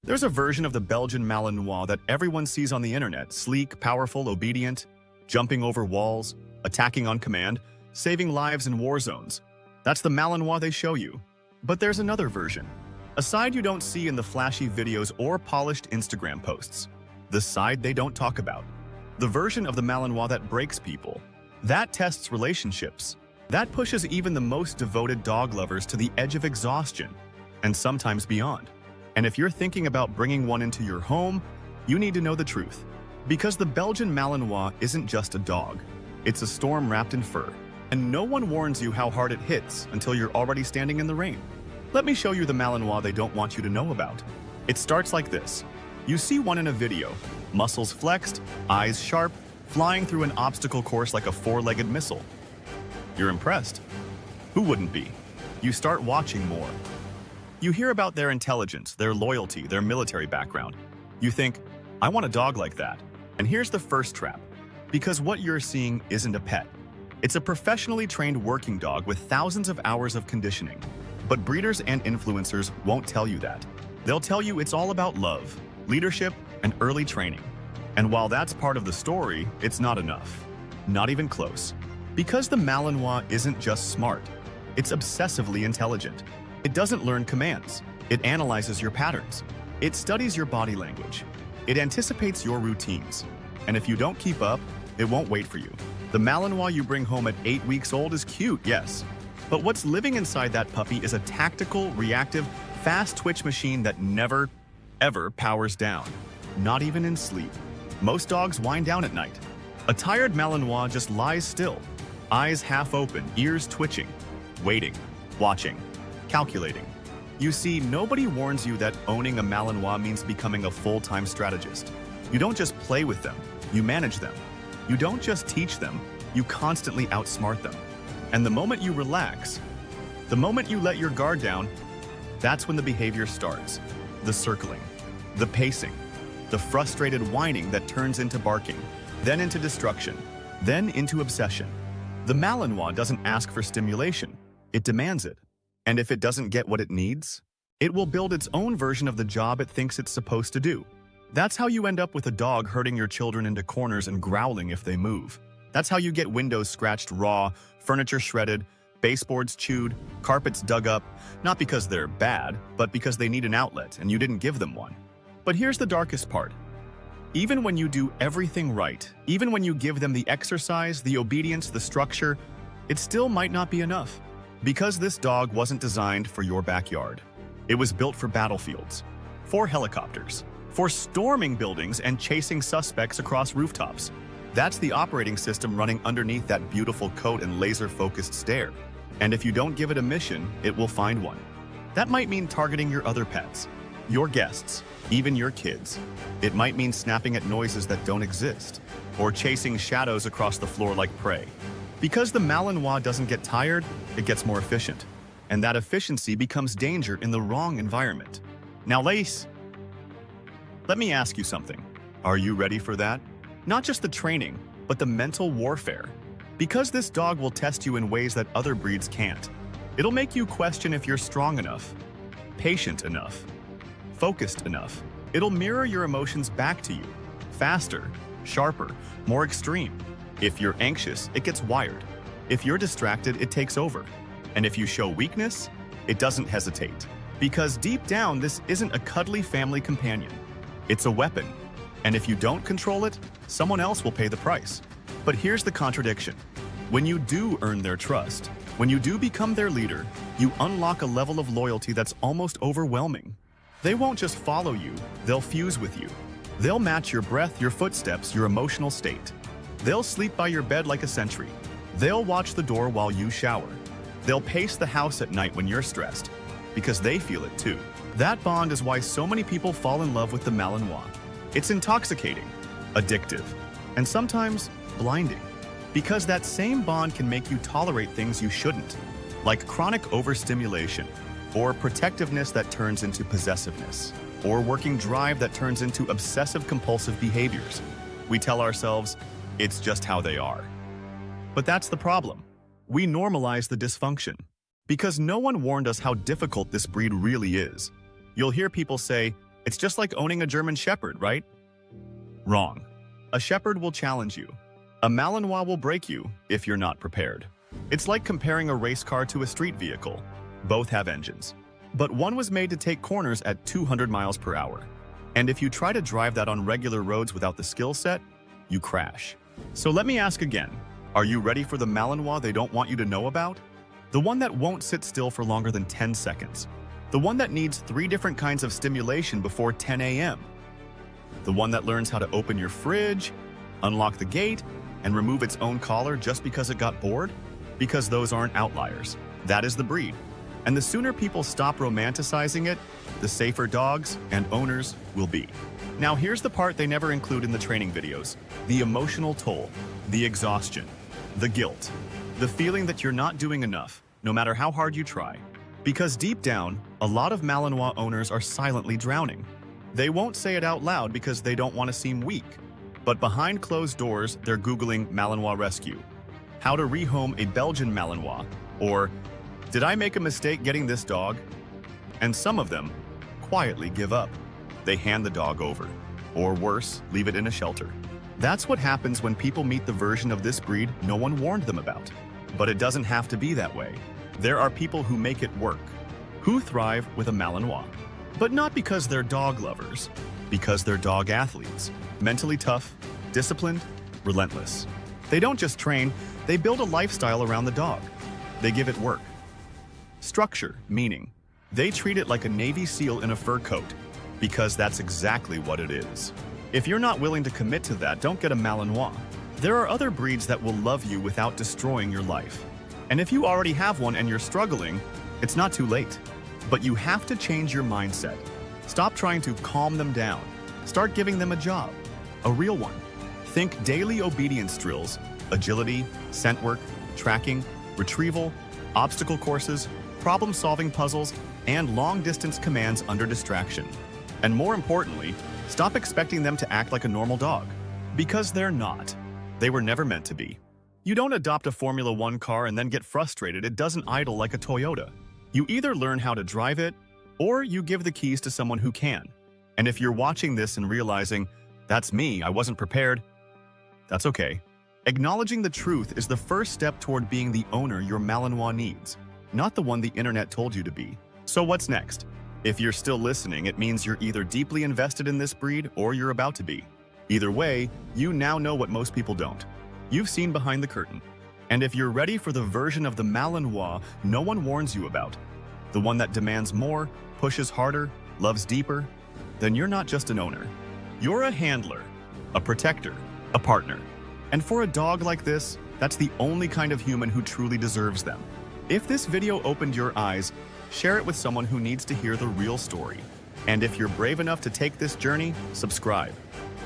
There's a version of the Belgian Malinois that everyone sees on the internet, sleek, powerful, obedient, jumping over walls, attacking on command, saving lives in war zones. That's the Malinois they show you. But there's another version, a side you don't see in the flashy videos or polished Instagram posts. The side they don't talk about. The version of the Malinois that breaks people, that tests relationships, that pushes even the most devoted dog lovers to the edge of exhaustion, and sometimes beyond. And if you're thinking about bringing one into your home, you need to know the truth. Because the Belgian Malinois isn't just a dog. It's a storm wrapped in fur. And no one warns you how hard it hits until you're already standing in the rain. Let me show you the Malinois they don't want you to know about. It starts like this. You see one in a video, muscles flexed, eyes sharp, flying through an obstacle course like a four-legged missile. You're impressed. Who wouldn't be? You start watching more. You hear about their intelligence, their loyalty, their military background. You think, I want a dog like that. And here's the first trap. Because what you're seeing isn't a pet. It's a professionally trained working dog with thousands of hours of conditioning. But breeders and influencers won't tell you that. They'll tell you it's all about love, leadership, and early training. And while that's part of the story, it's not enough. Not even close. Because the Malinois isn't just smart. It's obsessively intelligent. It doesn't learn commands. It analyzes your patterns. It studies your body language. It anticipates your routines. And if you don't keep up, it won't wait for you. The Malinois you bring home at 8 weeks old is cute, yes. But what's living inside that puppy is a tactical, reactive, fast twitch machine that never, ever powers down. Not even in sleep. Most dogs wind down at night. A tired Malinois just lies still. Eyes half open, ears twitching. Waiting. Watching. Calculating. You see, nobody warns you that owning a Malinois means becoming a full-time strategist. You don't just play with them, you manage them. You don't just teach them, you constantly outsmart them. And the moment you relax, the moment you let your guard down, that's when the behavior starts. The circling, the pacing, the frustrated whining that turns into barking, then into destruction, then into obsession. The Malinois doesn't ask for stimulation, it demands it. And if it doesn't get what it needs, it will build its own version of the job it thinks it's supposed to do. That's how you end up with a dog herding your children into corners and growling if they move. That's how you get windows scratched raw, furniture shredded, baseboards chewed, carpets dug up, not because they're bad, but because they need an outlet and you didn't give them one. But here's the darkest part. Even when you do everything right, even when you give them the exercise, the obedience, the structure, it still might not be enough. Because this dog wasn't designed for your backyard. It was built for battlefields, for helicopters, for storming buildings and chasing suspects across rooftops. That's the operating system running underneath that beautiful coat and laser-focused stare. And if you don't give it a mission, it will find one. That might mean targeting your other pets, your guests, even your kids. It might mean snapping at noises that don't exist, or chasing shadows across the floor like prey. Because the Malinois doesn't get tired, it gets more efficient. And that efficiency becomes danger in the wrong environment. Now, Lace, let me ask you something. Are you ready for that? Not just the training, but the mental warfare. Because this dog will test you in ways that other breeds can't. It'll make you question if you're strong enough, patient enough, focused enough. It'll mirror your emotions back to you, faster, sharper, more extreme. If you're anxious, it gets wired. If you're distracted, it takes over. And if you show weakness, it doesn't hesitate. Because deep down, this isn't a cuddly family companion. It's a weapon. And if you don't control it, someone else will pay the price. But here's the contradiction. When you do earn their trust, when you do become their leader, you unlock a level of loyalty that's almost overwhelming. They won't just follow you, they'll fuse with you. They'll match your breath, your footsteps, your emotional state. They'll sleep by your bed like a sentry. They'll watch the door while you shower. They'll pace the house at night when you're stressed, because they feel it too. That bond is why so many people fall in love with the Malinois. It's intoxicating, addictive, and sometimes blinding. Because that same bond can make you tolerate things you shouldn't, like chronic overstimulation, or protectiveness that turns into possessiveness, or working drive that turns into obsessive-compulsive behaviors. We tell ourselves, it's just how they are. But that's the problem. We normalize the dysfunction. Because no one warned us how difficult this breed really is. You'll hear people say, It's just like owning a German Shepherd, right? Wrong. A Shepherd will challenge you. A Malinois will break you if you're not prepared. It's like comparing a race car to a street vehicle. Both have engines. But one was made to take corners at 200 miles per hour. And if you try to drive that on regular roads without the skill set, you crash. So let me ask again, are you ready for the Malinois they don't want you to know about? The one that won't sit still for longer than 10 seconds. The one that needs 3 different kinds of stimulation before 10 a.m. The one that learns how to open your fridge, unlock the gate, and remove its own collar just because it got bored? Because those aren't outliers. That is the breed. And the sooner people stop romanticizing it, the safer dogs and owners will be. Now here's the part they never include in the training videos. The emotional toll, the exhaustion, the guilt, the feeling that you're not doing enough, no matter how hard you try. Because deep down, a lot of Malinois owners are silently drowning. They won't say it out loud because they don't want to seem weak. But behind closed doors, they're Googling Malinois rescue, how to rehome a Belgian Malinois, or did I make a mistake getting this dog? And some of them quietly give up. They hand the dog over, or worse, leave it in a shelter. That's what happens when people meet the version of this breed no one warned them about. But it doesn't have to be that way. There are people who make it work, who thrive with a Malinois. But not because they're dog lovers, because they're dog athletes, mentally tough, disciplined, relentless. They don't just train, they build a lifestyle around the dog. They give it work. Structure, meaning. They treat it like a Navy SEAL in a fur coat, because that's exactly what it is. If you're not willing to commit to that, don't get a Malinois. There are other breeds that will love you without destroying your life. And if you already have one and you're struggling, it's not too late. But you have to change your mindset. Stop trying to calm them down. Start giving them a job, a real one. Think daily obedience drills, agility, scent work, tracking, retrieval, obstacle courses, problem-solving puzzles, and long-distance commands under distraction. And more importantly, stop expecting them to act like a normal dog. Because they're not. They were never meant to be. You don't adopt a Formula One car and then get frustrated it doesn't idle like a Toyota. You either learn how to drive it, or you give the keys to someone who can. And if you're watching this and realizing, that's me, I wasn't prepared, that's okay. Acknowledging the truth is the first step toward being the owner your Malinois needs, not the one the internet told you to be. So what's next? If you're still listening, it means you're either deeply invested in this breed or you're about to be. Either way, you now know what most people don't. You've seen behind the curtain. And if you're ready for the version of the Malinois no one warns you about, the one that demands more, pushes harder, loves deeper, then you're not just an owner. You're a handler, a protector, a partner. And for a dog like this, that's the only kind of human who truly deserves them. If this video opened your eyes, share it with someone who needs to hear the real story. And if you're brave enough to take this journey, subscribe.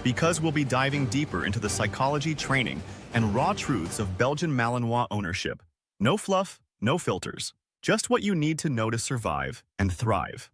Because we'll be diving deeper into the psychology, training, and raw truths of Belgian Malinois ownership. No fluff, no filters. Just what you need to know to survive and thrive.